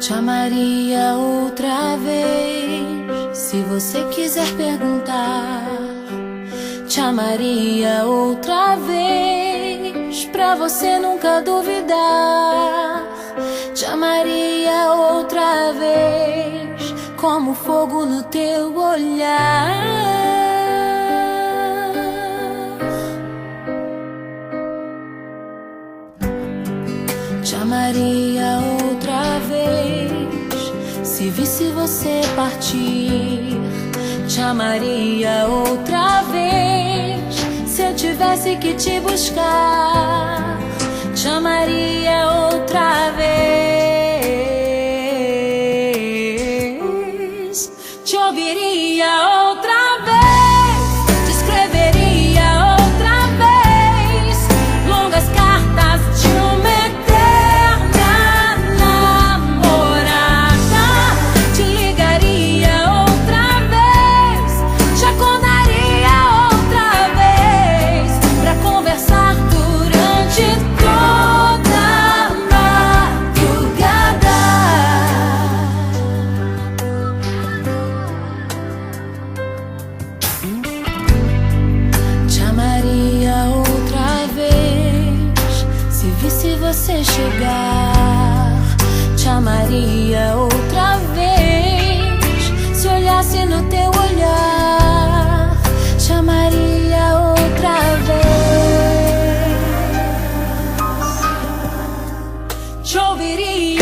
Te amaria outra vez, se você quiser perguntar. Te amaria outra vez, pra você nunca duvidar. Te amaria outra vez, como fogo no teu olhar. Te amaria outra vez, se visse você partir. Te amaria outra vez, se eu tivesse que te buscar. Te amaria outra vez, te ouviria outra vez, te escreveria outra vez longas cartas de uma eterna namorada. Te ligaria outra vez, te acordaria outra vez pra conversar durante toda a madrugada. Te amaria outra vez, se visse você chegar. Te amaria outra vez, se olhasse no teu olhar. Te amaria outra vez, te ouviria